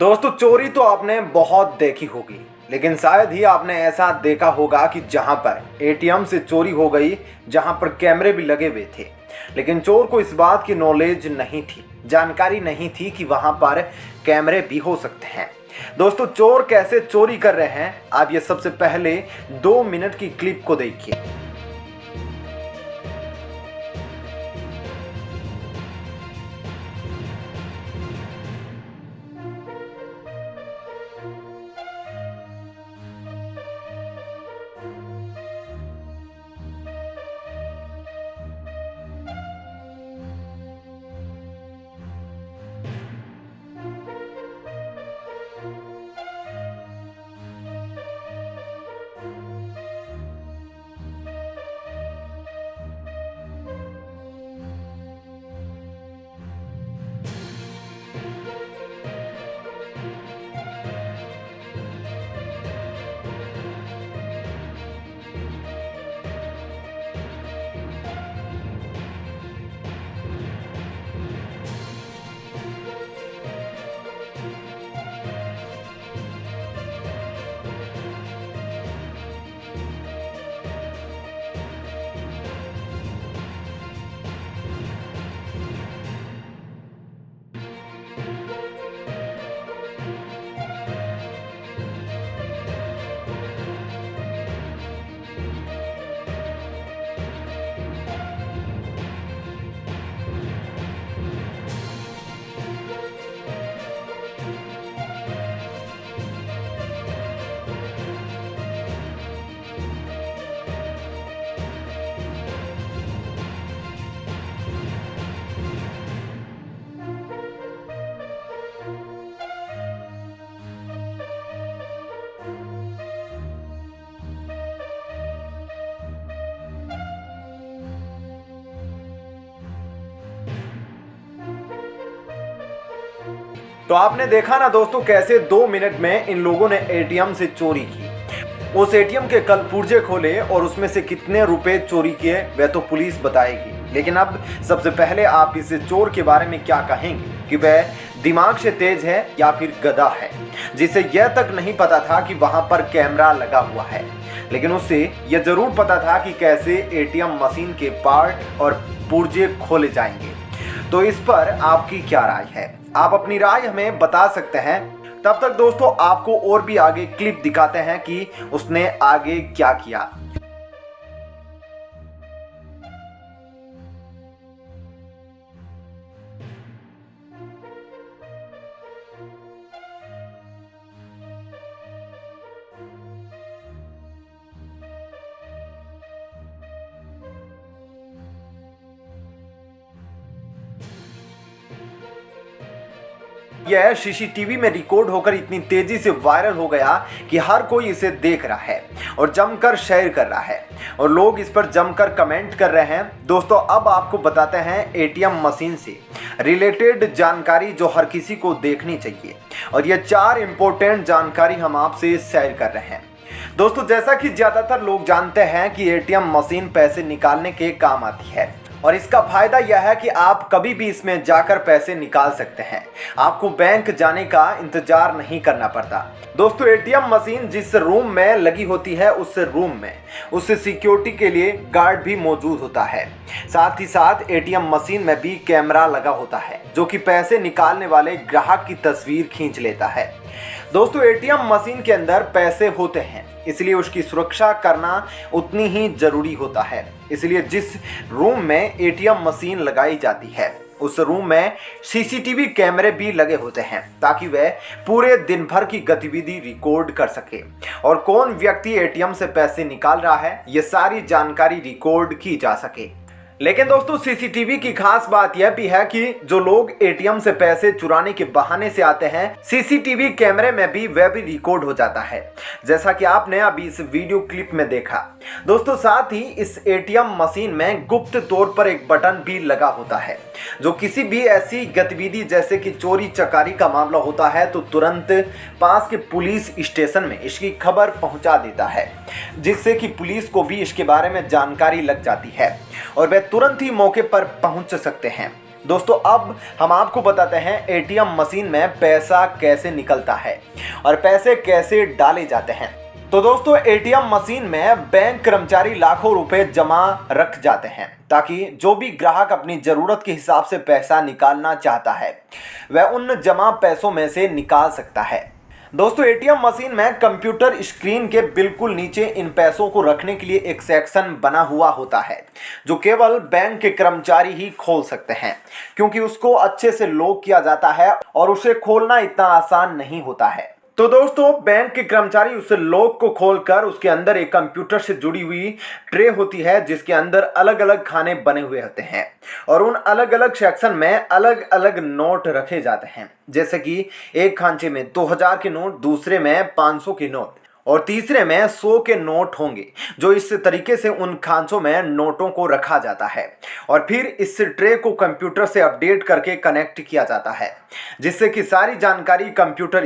दोस्तों, चोरी तो आपने बहुत देखी होगी, लेकिन शायद ही आपने ऐसा देखा होगा कि जहां पर एटीएम से चोरी हो गई, जहां पर कैमरे भी लगे हुए थे, लेकिन चोर को इस बात की नॉलेज नहीं थी, जानकारी नहीं थी कि वहां पर कैमरे भी हो सकते हैं। दोस्तों, चोर कैसे चोरी कर रहे हैं, आप ये सबसे पहले 2 मिनट की क्लिप को देखिए। तो आपने देखा ना दोस्तों, कैसे 2 मिनट में इन लोगों ने एटीएम से चोरी की। उस एटीएम के कल पुर्जे खोले और उसमें से कितने रुपए चोरी किए वह तो पुलिस बताएगी। लेकिन अब सबसे पहले आप इस चोर के बारे में क्या कहेंगे कि वह दिमाग से तेज है या फिर गधा है, जिसे यह तक नहीं पता था कि वहां पर कैमरा लगा हुआ है, लेकिन उसे यह जरूर पता था कि कैसे एटीएम मशीन के पार्ट और पुर्जे खोले जाएंगे। तो इस पर आपकी क्या राय है? आप अपनी राय हमें बता सकते हैं। तब तक दोस्तों, आपको और भी आगे क्लिप दिखाते हैं कि उसने आगे क्या किया। यह सीसीटीवी में रिकॉर्ड होकर इतनी तेजी से वायरल हो गया कि हर कोई इसे देख रहा है और जमकर शेयर कर रहा है और लोग इस पर जमकर कमेंट कर रहे हैं। दोस्तों, अब आपको बताते हैं एटीएम मशीन से रिलेटेड जानकारी जो हर किसी को देखनी चाहिए, और ये 4 इंपॉर्टेंट जानकारी हम आपसे शेयर कर रहे हैं। दोस्तों, जैसा कि ज़्यादातर लोग जानते हैं कि एटीएम मशीन पैसे निकालने के काम आती है, और इसका फायदा यह है कि आप कभी भी इसमें जाकर पैसे निकाल सकते हैं। आपको बैंक जाने का इंतजार नहीं करना पड़ता। दोस्तों, एटीएम मशीन जिस रूम में लगी होती है, उस रूम में उस सिक्योरिटी के लिए गार्ड भी मौजूद होता है। साथ ही साथ एटीएम मशीन में भी कैमरा लगा होता है, जो कि पैसे निकालने वाले ग्राहक की तस्वीर खींच लेता है। दोस्तों, एटीएम मशीन के अंदर पैसे होते हैं, इसलिए उसकी सुरक्षा करना उतनी ही जरूरी होता है। इसलिए जिस रूम में एटीएम मशीन लगाई जाती है, उस रूम में सीसीटीवी कैमरे भी लगे होते हैं, ताकि वह पूरे दिन भर की गतिविधि रिकॉर्ड कर सके और कौन व्यक्ति एटीएम से पैसे निकाल रहा है, ये सारी जानकारी रिकॉर्ड की जा सके। लेकिन दोस्तों, सीसीटीवी की खास बात यह भी है कि जो लोग एटीएम से पैसे चुराने के बहाने से आते हैं, सीसीटीवी कैमरे में भी वह भी रिकॉर्ड हो जाता है, जैसा कि आपने अभी इस वीडियो क्लिप में देखा। दोस्तों, साथ ही इस एटीएम मशीन में गुप्त तौर पर एक बटन भी लगा होता है, जो किसी भी ऐसी गतिविधि जैसे कि चोरी चकारी का मामला होता है तो तुरंत पास के पुलिस स्टेशन में इसकी खबर पहुंचा देता है, जिससे कि पुलिस को भी इसके बारे में जानकारी लग जाती है और वह तुरंत ही मौके पर पहुंच सकते हैं। दोस्तों अब हम आपको बताते हैं एटीएम मशीन में पैसा कैसे निकलता है और पैसे कैसे डाले जाते हैं। तो दोस्तों एटीएम मशीन में बैंक कर्मचारी लाखों रुपए जमा रख जाते हैं ताकि जो भी ग्राहक अपनी जरूरत के हिसाब से पैसा निकालना चाहता है वह उन जमा पैसों में से निकाल सकता है। दोस्तों एटीएम मशीन में कंप्यूटर स्क्रीन के बिल्कुल नीचे इन पैसों को रखने के लिए एक सेक्शन बना हुआ होता है जो केवल बैंक के कर्मचारी ही खोल सकते हैं, क्योंकि उसको अच्छे से लॉक किया जाता है और उसे खोलना इतना आसान नहीं होता है। तो दोस्तों बैंक के कर्मचारी उस लॉक को खोलकर उसके अंदर एक कंप्यूटर से जुड़ी हुई ट्रे होती है जिसके अंदर अलग अलग खाने बने हुए होते हैं और उन अलग अलग सेक्शन में अलग अलग नोट रखे जाते हैं। जैसे कि एक खांचे में 2000 के नोट, दूसरे में 500 के नोट और तीसरे में 100 के नोट होंगे, जो इस तरीके से उन खांचों में नोटों को रखा जाता है और फिर इस ट्रे को कंप्यूटर से अपडेट करके कनेक्ट किया जाता है जिससे कि सारी जानकारी कंप्यूटर